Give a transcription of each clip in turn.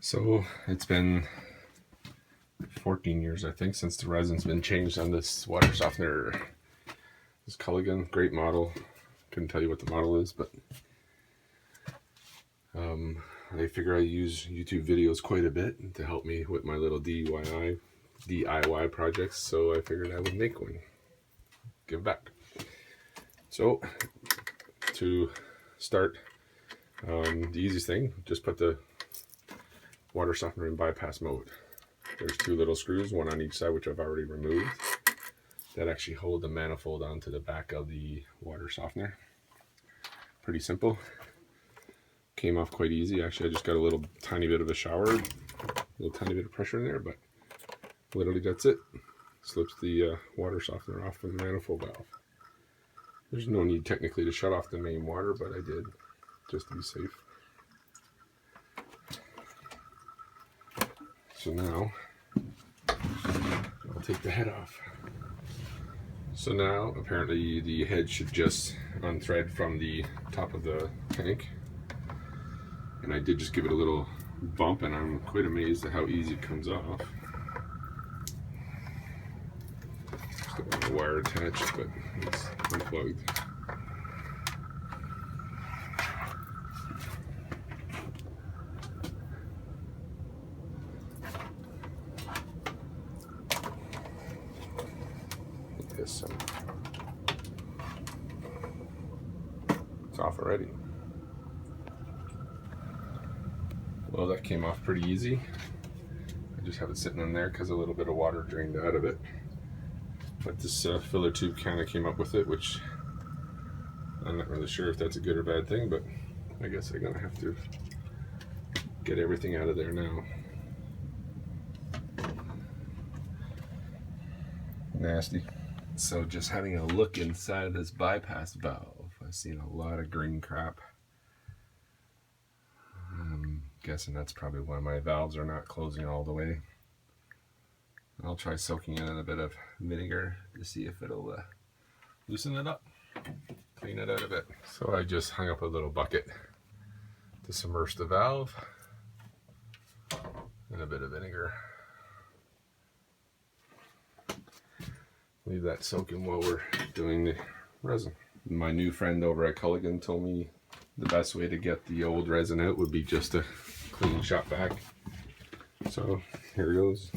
So it's been 14 years, I think, since the resin's been changed on this water softener. This Culligan, great model. Couldn't tell you what the model is, but I figure I use YouTube videos quite a bit to help me with my little DIY projects, so I figured I would make one. Give back. So, to start, the easiest thing, just put the water softener in bypass mode. There's two little screws, one on each side, which I've already removed, that actually hold the manifold onto the back of the water softener. Pretty simple. Came off quite easy. Actually, I just got a little tiny bit of a shower, a little tiny bit of pressure in there, but literally that's it. Slips the water softener off from the manifold valve. There's no need technically to shut off the main water, but I did just to be safe. So now I'll take the head off. So now apparently the head should just unthread from the top of the tank. And I did just give it a little bump, and I'm quite amazed at how easy it comes off. Still got the wire attached, but it's unplugged. This it's off already. Well, that came off pretty easy. I just have it sitting in there because a little bit of water drained out of it. But this filler tube kind of came up with it, which I'm not really sure if that's a good or bad thing, but I guess I'm gonna have to get everything out of there now. Nasty. So just having a look inside of this bypass valve, I've seen a lot of green crap. I'm guessing that's probably why my valves are not closing all the way. I'll try soaking it in a bit of vinegar to see if it'll loosen it up, clean it out a bit. So I just hung up a little bucket to submerge the valve and a bit of vinegar. Leave that soaking while we're doing the resin. My new friend over at Culligan told me the best way to get the old resin out would be just a clean shot back. So here goes.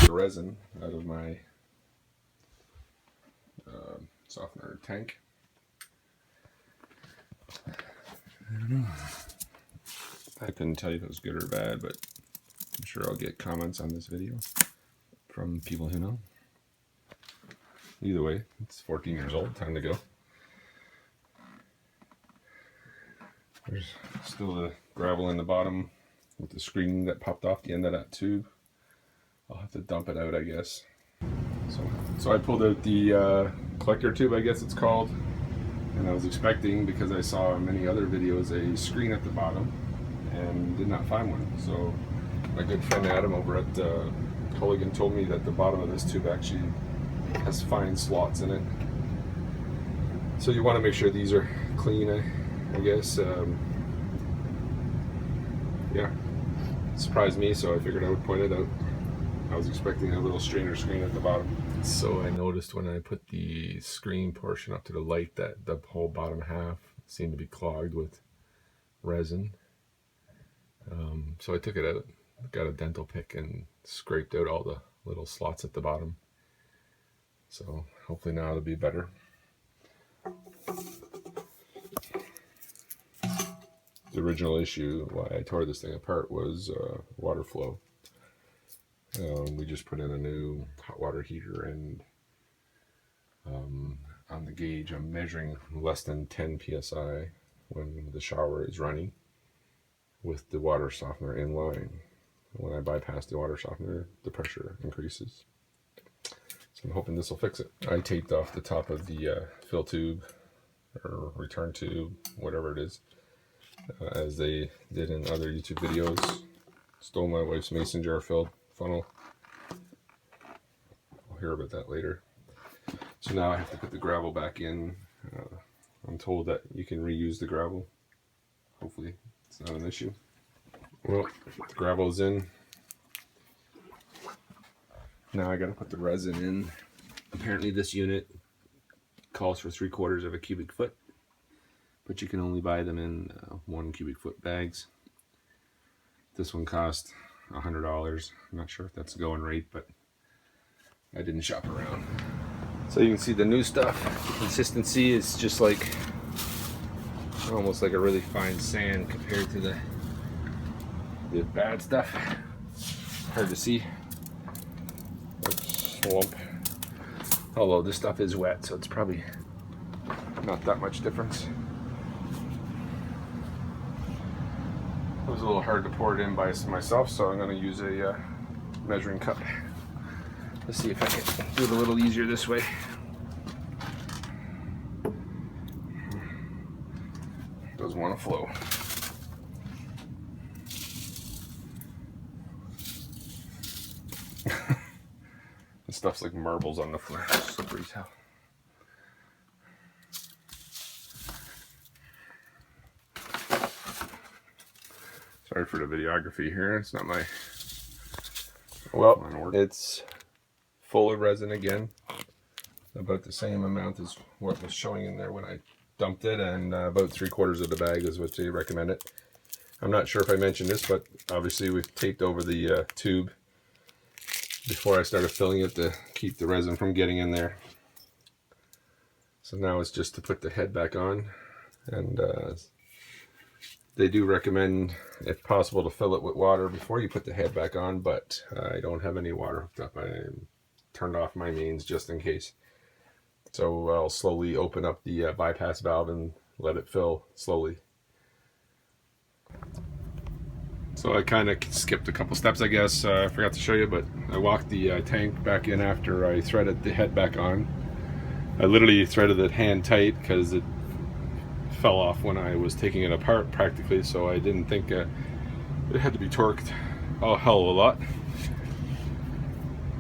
Resin out of my softener tank. I don't know. I couldn't tell you if it was good or bad, but I'm sure I'll get comments on this video from people who know. Either way, it's 14 years old, time to go. There's still the gravel in the bottom with the screen that popped off the end of that tube. I'll have to dump it out, I guess. So I pulled out the collector tube, I guess it's called, and I was expecting, because I saw in many other videos, a screen at the bottom, and did not find one. So my good friend Adam over at Culligan told me that the bottom of this tube actually has fine slots in it. So you want to make sure these are clean, I guess. Yeah, surprised me, so I figured I would point it out. I was expecting a little strainer screen at the bottom. So I noticed when I put the screen portion up to the light that the whole bottom half seemed to be clogged with resin. So I took it out, got a dental pick and scraped out all the little slots at the bottom. So hopefully now it'll be better. The original issue why I tore this thing apart was water flow. We just put in a new hot water heater, and on the gauge, I'm measuring less than 10 psi when the shower is running with the water softener in line. When I bypass the water softener, the pressure increases. So I'm hoping this will fix it. I taped off the top of the fill tube or return tube, whatever it is, as they did in other YouTube videos. Stole my wife's mason jar filled funnel. I'll hear about that later. So now I have to put the gravel back in. I'm told that you can reuse the gravel. Hopefully it's not an issue. Well, the gravel is in. Now I gotta put the resin in. Apparently this unit calls for 3/4 of a cubic foot, but you can only buy them in 1 cubic foot bags. This one cost $100. I'm not sure if that's the going rate, but I didn't shop around. So you can see the new stuff. The consistency is just like almost like a really fine sand compared to the bad stuff. Hard to see. Swamp. Although this stuff is wet, so it's probably not that much difference. It was a little hard to pour it in by myself, so I'm going to use a measuring cup. Let's see if I can do it a little easier this way. Doesn't want to flow. This stuff's like marbles on the floor. Slippery as hell. Sorry for the videography here. It's not my... Well, it's full of resin again. About the same amount as what was showing in there when I dumped it, and about 3/4 of the bag is what they recommend it. I'm not sure if I mentioned this, but obviously we've taped over the tube before I started filling it to keep the resin from getting in there. So now it's just to put the head back on, and they do recommend, if possible, to fill it with water before you put the head back on, but I don't have any water hooked up. I turned off my mains just in case. So I'll slowly open up the bypass valve and let it fill slowly. So I kind of skipped a couple steps, I guess. I forgot to show you, but I walked the tank back in after I threaded the head back on. I literally threaded it hand tight because it fell off when I was taking it apart practically, so I didn't think it had to be torqued a hell of a lot.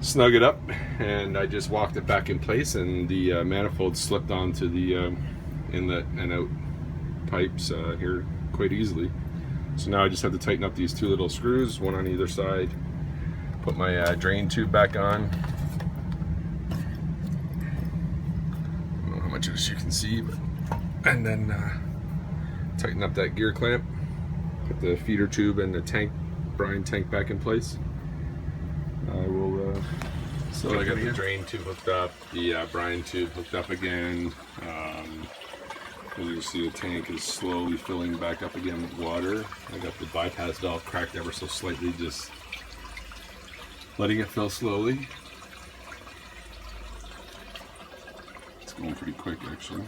Snug it up, and I just walked it back in place, and the manifold slipped onto the inlet and out pipes here quite easily. So now I just have to tighten up these two little screws, one on either side, put my drain tube back on. I don't know how much of this you can see, but, and then tighten up that gear clamp, put the feeder tube and the tank, brine tank back in place. I will, so I got the drain tube hooked up, the brine tube hooked up again. As you can see, the tank is slowly filling back up again with water. I got the bypass valve cracked ever so slightly, just letting it fill slowly. It's going pretty quick actually.